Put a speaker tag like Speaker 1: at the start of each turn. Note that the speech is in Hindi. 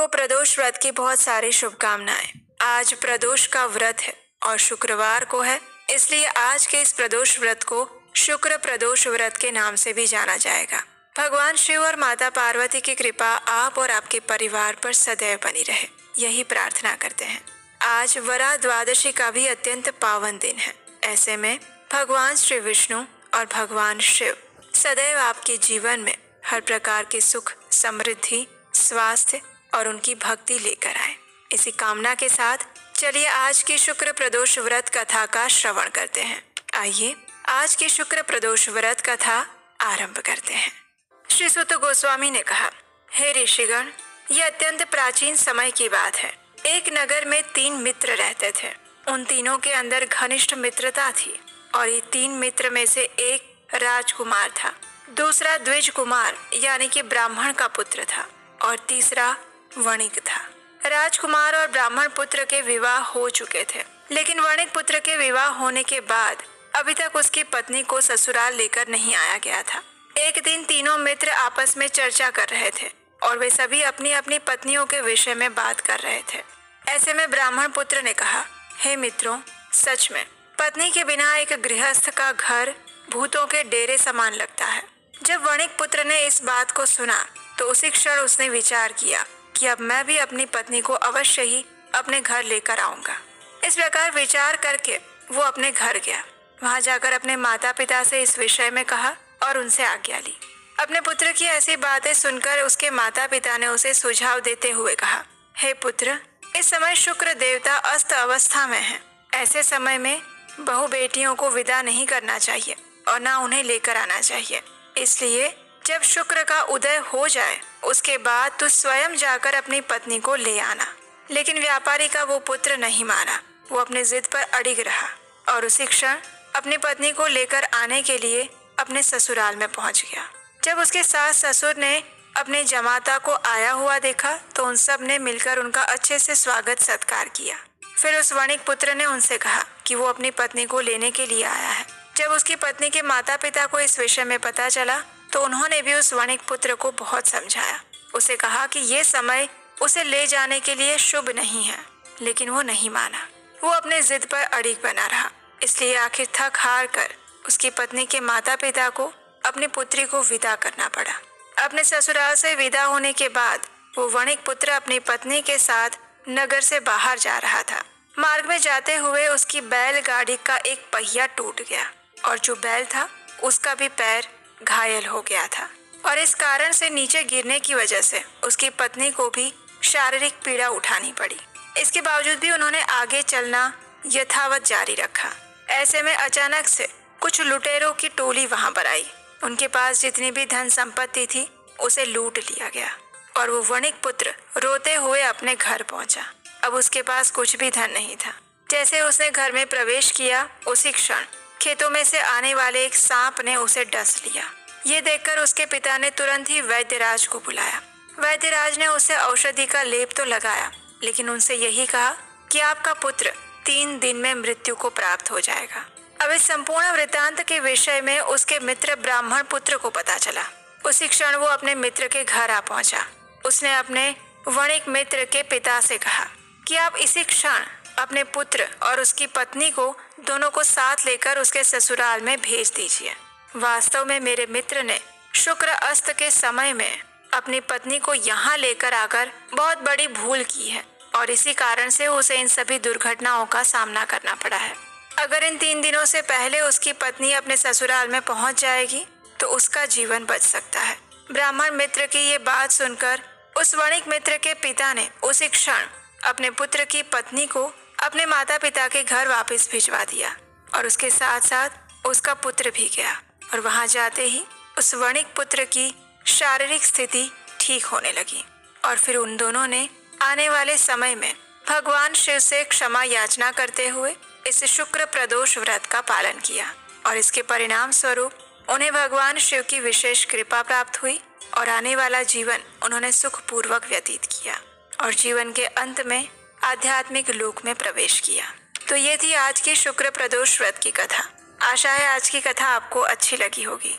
Speaker 1: को प्रदोष व्रत की बहुत सारी शुभकामनाएं। आज प्रदोष का व्रत है और शुक्रवार को है, इसलिए आज के इस प्रदोष व्रत को शुक्र प्रदोष व्रत के नाम से भी जाना जाएगा। भगवान शिव और माता पार्वती की कृपा आप और आपके परिवार पर सदैव बनी रहे, यही प्रार्थना करते हैं। आज वरा द्वादशी का भी अत्यंत पावन दिन है। ऐसे में भगवान श्री विष्णु और भगवान शिव सदैव आपके जीवन में हर प्रकार के सुख, समृद्धि, स्वास्थ्य और उनकी भक्ति लेकर आए। इसी कामना के साथ चलिए आज की शुक्र प्रदोष व्रत कथा का श्रवण करते हैं। आइए आज की शुक्र प्रदोष व्रत कथा आरंभ करते हैं। श्री सुत गोस्वामी ने कहा, हे ऋषिगण, यह अत्यंत प्राचीन समय की बात है। एक नगर में 3 मित्र रहते थे। उन तीनों के अंदर घनिष्ठ मित्रता थी और ये 3 मित्र में से एक राजकुमार था, दूसरा द्विज कुमार यानी कि ब्राह्मण का पुत्र था और तीसरा वणिक था। राजकुमार और ब्राह्मण पुत्र के विवाह हो चुके थे, लेकिन वणिक पुत्र के विवाह होने के बाद अभी तक उसकी पत्नी को ससुराल लेकर नहीं आया गया था। एक दिन तीनों मित्र आपस में चर्चा कर रहे थे और वे सभी अपनी अपनी पत्नियों के विषय में बात कर रहे थे। ऐसे में ब्राह्मण पुत्र ने कहा, हे मित्रों, सच में पत्नी के बिना एक गृहस्थ का घर भूतों के डेरे समान लगता है। जब वणिक पुत्र ने इस बात को सुना तो उसी क्षण उसने विचार किया कि अब मैं भी अपनी पत्नी को अवश्य ही अपने घर लेकर आऊंगा। इस प्रकार विचार करके वो अपने घर गया। वहां जाकर अपने माता पिता से इस विषय में कहा और उनसे आज्ञा ली। अपने पुत्र की ऐसी बातें सुनकर उसके माता पिता ने उसे सुझाव देते हुए कहा, हे पुत्र, इस समय शुक्र देवता अस्त अवस्था में है। ऐसे समय में बहु बेटियों को विदा नहीं करना चाहिए और न उन्हें लेकर आना चाहिए। इसलिए जब शुक्र का उदय हो जाए उसके बाद तू स्वयं जाकर अपनी पत्नी को ले आना। लेकिन व्यापारी का वो पुत्र नहीं माना। वो अपने जिद पर अड़िग रहा और उसी क्षण अपनी पत्नी को लेकर आने के लिए अपने ससुराल में पहुंच गया। जब उसके सास ससुर ने अपने जमाता को आया हुआ देखा तो उन सब ने मिलकर उनका अच्छे से स्वागत सत्कार किया। फिर उस वणिक पुत्र ने उनसे कहा कि वो अपनी पत्नी को लेने के लिए आया है। जब उसकी पत्नी के माता पिता को इस विषय में पता चला तो उन्होंने भी उस वणिक पुत्र को बहुत समझाया। उसे कहा कि ये समय उसे ले जाने के लिए शुभ नहीं है, लेकिन वो नहीं माना। वो अपने जिद पर अड़िग बना रहा। इसलिए आखिर थक हार कर उसकी पत्नी के माता पिता को अपनी पुत्री को विदा करना पड़ा। अपने ससुराल से विदा होने के बाद वो वणिक पुत्र अपनी पत्नी के साथ नगर से बाहर जा रहा था। मार्ग में जाते हुए उसकी बैलगाड़ी का एक पहिया टूट गया और जो बैल था उसका भी पैर घायल हो गया था और इस कारण से नीचे गिरने की वजह से उसकी पत्नी को भी शारीरिक पीड़ा उठानी पड़ी। इसके बावजूद भी उन्होंने आगे चलना यथावत जारी रखा। ऐसे में अचानक से कुछ लुटेरों की टोली वहां पर आई। उनके पास जितनी भी धन संपत्ति थी उसे लूट लिया गया और वो वणिक पुत्र रोते हुए अपने घर पहुंचा। अब उसके पास कुछ भी धन नहीं था। जैसे उसने घर में प्रवेश किया उसी क्षण खेतों में से आने वाले एक सांप ने उसे डस लिया। ये देखकर उसके पिता ने तुरंत ही वैद्यराज को बुलाया। वैद्यराज ने उसे औषधि का लेप तो लगाया, लेकिन उनसे यही कहा कि आपका पुत्र 3 दिन में मृत्यु को प्राप्त हो जाएगा। अब इस संपूर्ण वृत्तांत के विषय में उसके मित्र ब्राह्मण पुत्र को पता चला। उसी क्षण वो अपने मित्र के घर आ पहुंचा। उसने अपने वणिक मित्र के पिता से कहा कि आप इसी क्षण अपने पुत्र और उसकी पत्नी को दोनों को साथ लेकर उसके ससुराल में भेज दीजिए। वास्तव में मेरे मित्र ने शुक्र अस्त के समय में अपनी पत्नी को यहाँ लेकर आकर बहुत बड़ी भूल की है और इसी कारण से उसे इन सभी दुर्घटनाओं का सामना करना पड़ा है। अगर इन 3 दिनों से पहले उसकी पत्नी अपने ससुराल में पहुंच जाएगी तो उसका जीवन बच सकता है। ब्राह्मण मित्र की ये बात सुनकर उस वणिक मित्र के पिता ने उसी क्षण अपने पुत्र की पत्नी को अपने माता पिता के घर वापस भिजवा दिया और उसके साथ साथ उसका पुत्र भी गया और वहां जाते ही उस वणिक पुत्र की शारीरिक स्थिति ठीक होने लगी और फिर उन दोनों ने आने वाले समय में भगवान शिव से क्षमा याचना करते हुए इस शुक्र प्रदोष व्रत का पालन किया और इसके परिणाम स्वरूप उन्हें भगवान शिव की विशेष कृपा प्राप्त हुई और आने वाला जीवन उन्होंने सुखपूर्वक व्यतीत किया और जीवन के अंत में आध्यात्मिक लोक में प्रवेश किया। तो ये थी आज की शुक्र प्रदोष व्रत की कथा। आशा है आज की कथा आपको अच्छी लगी होगी।